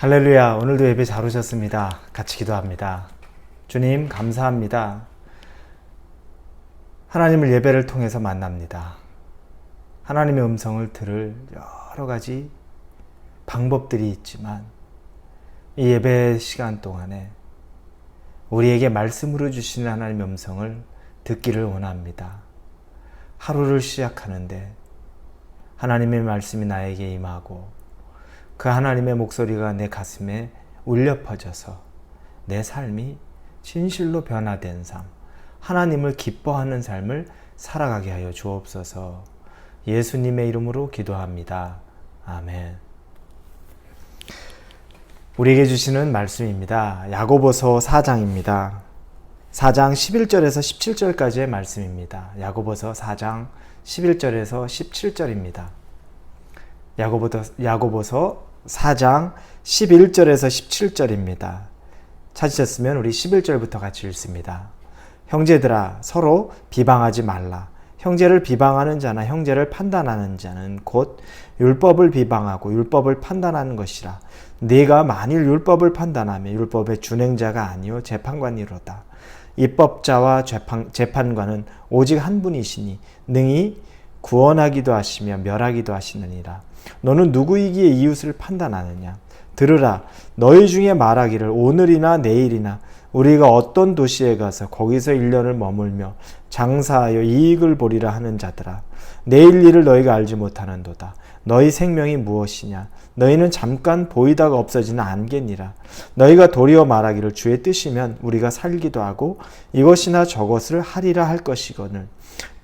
할렐루야. 오늘도 예배 잘 오셨습니다. 같이 기도합니다. 주님 감사합니다. 하나님을 예배를 통해서 만납니다. 하나님의 음성을 들을 여러 가지 방법들이 있지만 이 예배 시간 동안에 우리에게 말씀으로 주시는 하나님의 음성을 듣기를 원합니다. 하루를 시작하는데 하나님의 말씀이 나에게 임하고 그 하나님의 목소리가 내 가슴에 울려 퍼져서 내 삶이 진실로 변화된 삶, 하나님을 기뻐하는 삶을 살아가게 하여 주옵소서. 예수님의 이름으로 기도합니다. 아멘. 우리에게 주시는 말씀입니다. 야고보서 4장입니다. 4장 11절에서 17절까지의 말씀입니다. 야고보서 4장 11절에서 17절입니다. 야고보서 4장 11절에서 17절입니다. 찾으셨으면 우리 11절부터 같이 읽습니다. 형제들아 서로 비방하지 말라. 형제를 비방하는 자나 형제를 판단하는 자는 곧 율법을 비방하고 율법을 판단하는 것이라. 네가 만일 율법을 판단하면 율법의 준행자가 아니요 재판관이로다. 입법자와 재판관은 오직 한 분이시니 능히 구원하기도 하시며 멸하기도 하시느니라. 너는 누구이기에 이웃을 판단하느냐? 들으라. 너희 중에 말하기를 오늘이나 내일이나 우리가 어떤 도시에 가서 거기서 1년을 머물며 장사하여 이익을 보리라 하는 자들아. 내일 일을 너희가 알지 못하는도다. 너희 생명이 무엇이냐? 너희는 잠깐 보이다가 없어지는 안개니라. 너희가 도리어 말하기를 주의 뜻이면 우리가 살기도 하고 이것이나 저것을 하리라 할 것이거늘.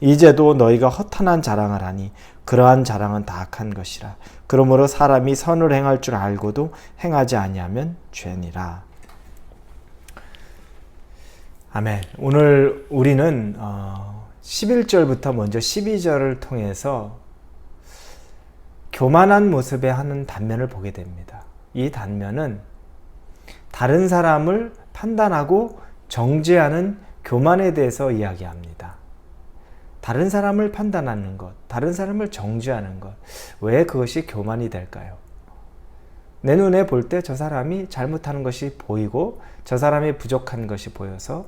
이제도 너희가 허탄한 자랑을 하니 그러한 자랑은 다 악한 것이라. 그러므로 사람이 선을 행할 줄 알고도 행하지 아니하면 죄니라. 아멘. 오늘 우리는 11절부터 먼저 12절을 통해서 교만한 모습의 한 단면을 보게 됩니다. 이 단면은 다른 사람을 판단하고 정죄하는 교만에 대해서 이야기합니다. 다른 사람을 판단하는 것, 다른 사람을 정죄하는 것, 왜 그것이 교만이 될까요? 내 눈에 볼 때 저 사람이 잘못하는 것이 보이고 저 사람이 부족한 것이 보여서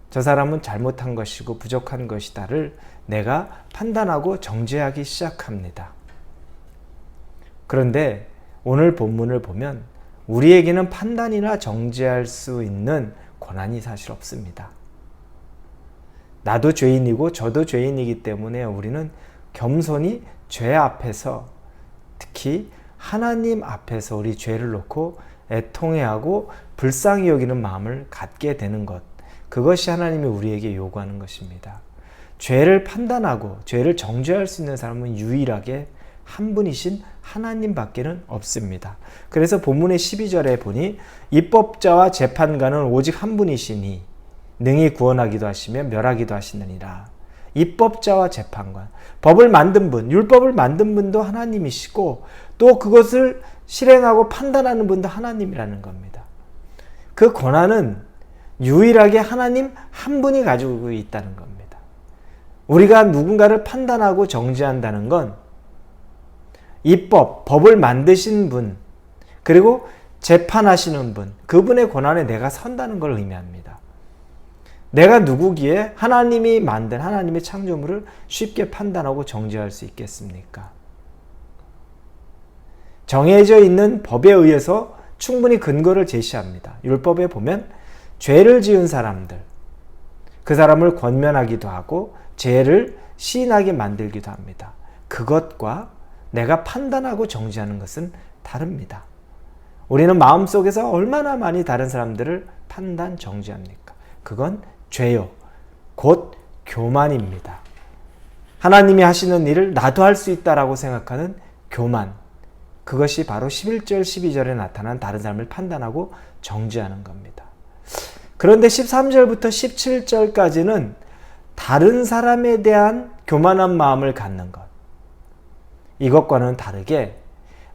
저 사람은 잘못한 것이고 부족한 것이다를 내가 판단하고 정죄하기 시작합니다. 그런데 오늘 본문을 보면 우리에게는 판단이나 정죄할 수 있는 권한이 사실 없습니다. 나도 죄인이고 저도 죄인이기 때문에 우리는 겸손히 죄 앞에서, 특히 하나님 앞에서 우리 죄를 놓고 애통해하고 불쌍히 여기는 마음을 갖게 되는 것, 그것이 하나님이 우리에게 요구하는 것입니다. 죄를 판단하고 죄를 정죄할 수 있는 사람은 유일하게 한 분이신 하나님밖에는 없습니다. 그래서 본문의 12절에 보니 입법자와 재판관은 오직 한 분이시니 능히 구원하기도 하시며 멸하기도 하시느니라. 입법자와 재판관, 법을 만든 분, 율법을 만든 분도 하나님이시고 또 그것을 실행하고 판단하는 분도 하나님이라는 겁니다. 그 권한은 유일하게 하나님 한 분이 가지고 있다는 겁니다. 우리가 누군가를 판단하고 정죄한다는 건 법을 만드신 분, 그리고 재판하시는 분, 그분의 권한에 내가 선다는 걸 의미합니다. 내가 누구기에 하나님이 만든 하나님의 창조물을 쉽게 판단하고 정죄할 수 있겠습니까? 정해져 있는 법에 의해서 충분히 근거를 제시합니다. 율법에 보면 죄를 지은 사람들, 그 사람을 권면하기도 하고 죄를 시인하게 만들기도 합니다. 그것과 내가 판단하고 정죄하는 것은 다릅니다. 우리는 마음속에서 얼마나 많이 다른 사람들을 판단, 정죄합니까? 그건 죄요, 곧 교만입니다. 하나님이 하시는 일을 나도 할 수 있다라고 생각하는 교만, 그것이 바로 11절, 12절에 나타난 다른 사람을 판단하고 정죄하는 겁니다. 그런데 13절부터 17절까지는 다른 사람에 대한 교만한 마음을 갖는 것, 이것과는 다르게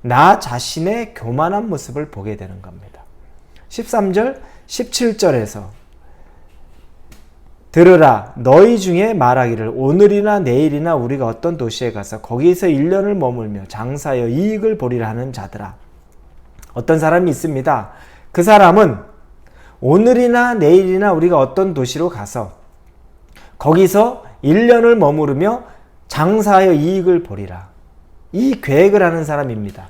나 자신의 교만한 모습을 보게 되는 겁니다. 13절, 17절에서 들으라. 너희 중에 말하기를 오늘이나 내일이나 우리가 어떤 도시에 가서 거기서 1년을 머물며 장사하여 이익을 보리라 하는 자들아. 어떤 사람이 있습니다. 그 사람은 오늘이나 내일이나 우리가 어떤 도시로 가서 거기서 1년을 머무르며 장사하여 이익을 보리라. 이 계획을 하는 사람입니다.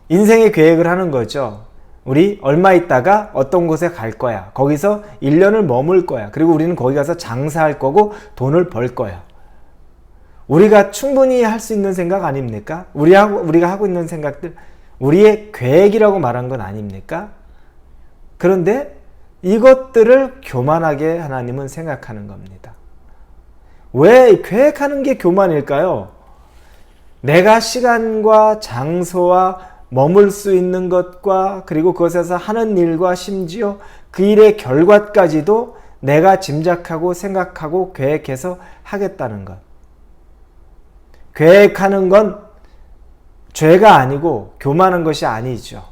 인생의 계획을 하는 거죠. 우리 얼마 있다가 어떤 곳에 갈 거야. 거기서 1년을 머물 거야. 그리고 우리는 거기 가서 장사할 거고 돈을 벌 거야. 우리가 충분히 할 수 있는 생각 아닙니까? 우리가 하고 있는 생각들, 우리의 계획이라고 말한 건 아닙니까? 그런데 이것들을 교만하게 하나님은 생각하는 겁니다. 왜 계획하는 게 교만일까요? 내가 시간과 장소와 머물 수 있는 것과 그리고 그것에서 하는 일과 심지어 그 일의 결과까지도 내가 짐작하고 생각하고 계획해서 하겠다는 것. 계획하는 건 죄가 아니고 교만한 것이 아니죠.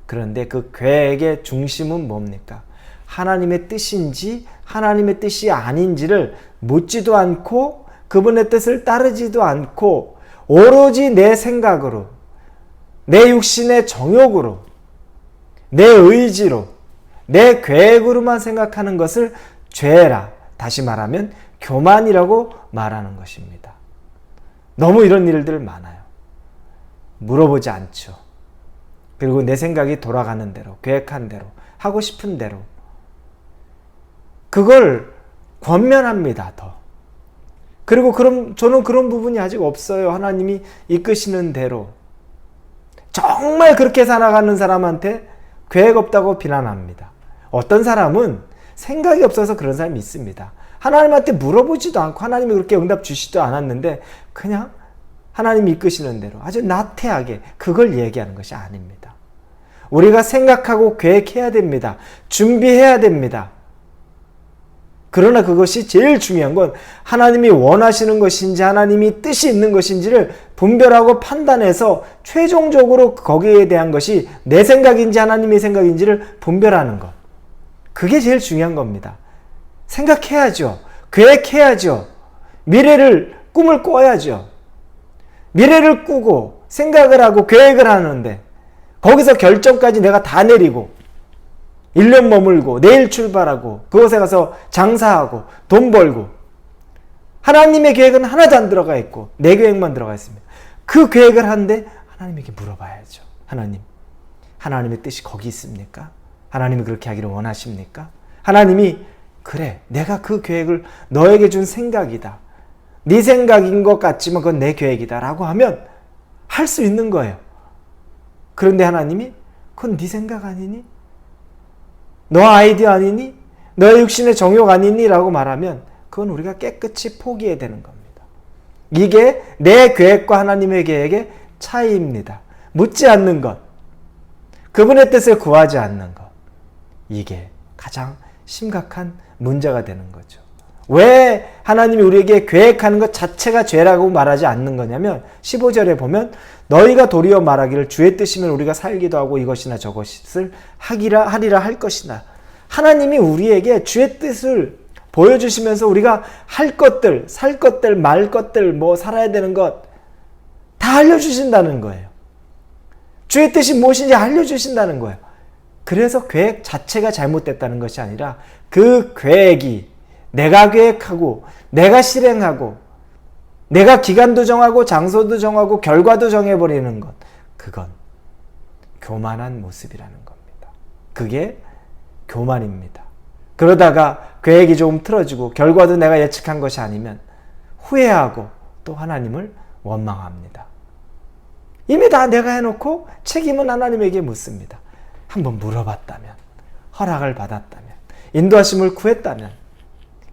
그런데 그 계획의 중심은 뭡니까? 하나님의 뜻인지 하나님의 뜻이 아닌지를 묻지도 않고 그분의 뜻을 따르지도 않고 오로지 내 생각으로, 내 육신의 정욕으로, 내 의지로, 내 계획으로만 생각하는 것을 죄라, 다시 말하면 교만이라고 말하는 것입니다. 너무 이런 일들 많아요. 물어보지 않죠. 그리고 내 생각이 돌아가는 대로, 계획한 대로, 하고 싶은 대로. 그걸 권면합니다, 더. 그리고 저는 그런 부분이 아직 없어요. 하나님이 이끄시는 대로. 정말 그렇게 살아가는 사람한테 계획 없다고 비난합니다. 어떤 사람은 생각이 없어서 그런 사람이 있습니다. 하나님한테 물어보지도 않고 하나님이 그렇게 응답 주시지도 않았는데 그냥 하나님이 이끄시는 대로 아주 나태하게 그걸 얘기하는 것이 아닙니다. 우리가 생각하고 계획해야 됩니다. 준비해야 됩니다. 그러나 그것이 제일 중요한 건 하나님이 원하시는 것인지 하나님이 뜻이 있는 것인지를 분별하고 판단해서 최종적으로 거기에 대한 것이 내 생각인지 하나님의 생각인지를 분별하는 것. 그게 제일 중요한 겁니다. 생각해야죠. 계획해야죠. 꿈을 꿔야죠. 미래를 꾸고 생각을 하고 계획을 하는데 거기서 결정까지 내가 다 내리고 1년 머물고 내일 출발하고 그곳에 가서 장사하고 돈 벌고 하나님의 계획은 하나도 안 들어가 있고 내 계획만 들어가 있습니다. 그 계획을 하는데 하나님에게 물어봐야죠. 하나님의 뜻이 거기 있습니까? 하나님이 그렇게 하기를 원하십니까? 하나님이 그래, 내가 그 계획을 너에게 준 생각이다. 네 생각인 것 같지만 그건 내 계획이다 라고 하면 할 수 있는 거예요. 그런데 하나님이 그건 네 생각 아니니? 너 아이디어 아니니? 너의 육신의 정욕 아니니? 라고 말하면 그건 우리가 깨끗이 포기해야 되는 겁니다. 이게 내 계획과 하나님의 계획의 차이입니다. 묻지 않는 것, 그분의 뜻을 구하지 않는 것, 이게 가장 심각한 문제가 되는 거죠. 왜 하나님이 우리에게 계획하는 것 자체가 죄라고 말하지 않는 거냐면 15절에 보면 너희가 도리어 말하기를 주의 뜻이면 우리가 살기도 하고 이것이나 저것을 하리라 할 것이나. 하나님이 우리에게 주의 뜻을 보여주시면서 우리가 할 것들, 살 것들, 말 것들, 살아야 되는 것 다 알려주신다는 거예요. 주의 뜻이 무엇인지 알려주신다는 거예요. 그래서 계획 자체가 잘못됐다는 것이 아니라 그 계획이 내가 계획하고 내가 실행하고 내가 기간도 정하고 장소도 정하고 결과도 정해버리는 것, 그건 교만한 모습이라는 겁니다. 그게 교만입니다. 그러다가 계획이 조금 틀어지고 결과도 내가 예측한 것이 아니면 후회하고 또 하나님을 원망합니다. 이미 다 내가 해놓고 책임은 하나님에게 묻습니다. 한번 물어봤다면, 허락을 받았다면, 인도하심을 구했다면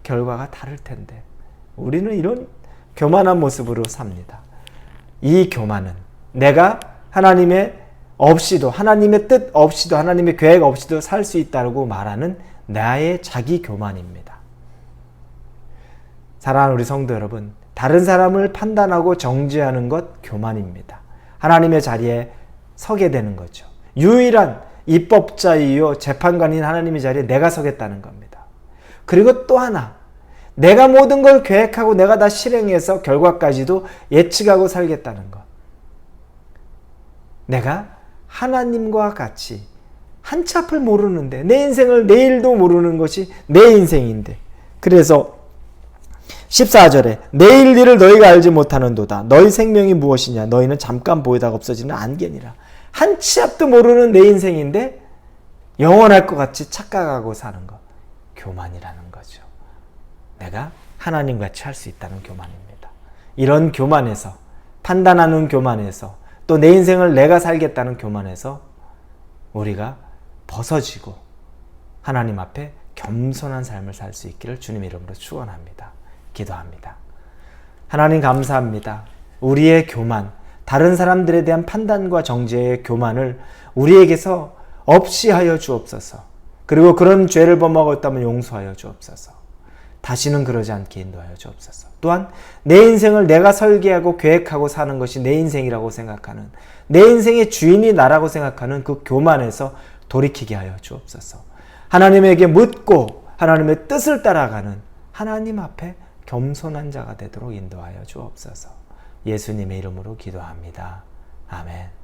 결과가 다를 텐데 우리는 이런 교만한 모습으로 삽니다. 이 교만은 내가 하나님의 없이도, 하나님의 뜻 없이도, 하나님의 계획 없이도 살 수 있다고 말하는 나의 자기 교만입니다. 사랑하는 우리 성도 여러분, 다른 사람을 판단하고 정죄하는 것 교만입니다. 하나님의 자리에 서게 되는 거죠. 유일한 입법자이요 재판관인 하나님의 자리에 내가 서겠다는 겁니다. 그리고 또 하나, 내가 모든 걸 계획하고 내가 다 실행해서 결과까지도 예측하고 살겠다는 것. 내가 하나님과 같이 한 치 앞을 모르는데, 내 인생을 내일도 모르는 것이 내 인생인데, 그래서 14절에 내일 일을 너희가 알지 못하는도다. 너희 생명이 무엇이냐? 너희는 잠깐 보이다가 없어지는 안개니라. 한 치 앞도 모르는 내 인생인데 영원할 것 같이 착각하고 사는 것, 교만이라는 거죠. 내가 하나님같이 할 수 있다는 교만입니다. 이런 교만에서, 판단하는 교만에서, 또 내 인생을 내가 살겠다는 교만에서 우리가 벗어지고 하나님 앞에 겸손한 삶을 살 수 있기를 주님 이름으로 축원합니다. 기도합니다. 하나님 감사합니다. 우리의 교만, 다른 사람들에 대한 판단과 정죄의 교만을 우리에게서 없이 하여 주옵소서. 그리고 그런 죄를 범하였다면 용서하여 주옵소서. 다시는 그러지 않게 인도하여 주옵소서. 또한 내 인생을 내가 설계하고 계획하고 사는 것이 내 인생이라고 생각하는, 내 인생의 주인이 나라고 생각하는 그 교만에서 돌이키게 하여 주옵소서. 하나님에게 묻고 하나님의 뜻을 따라가는 하나님 앞에 겸손한 자가 되도록 인도하여 주옵소서. 예수님의 이름으로 기도합니다. 아멘.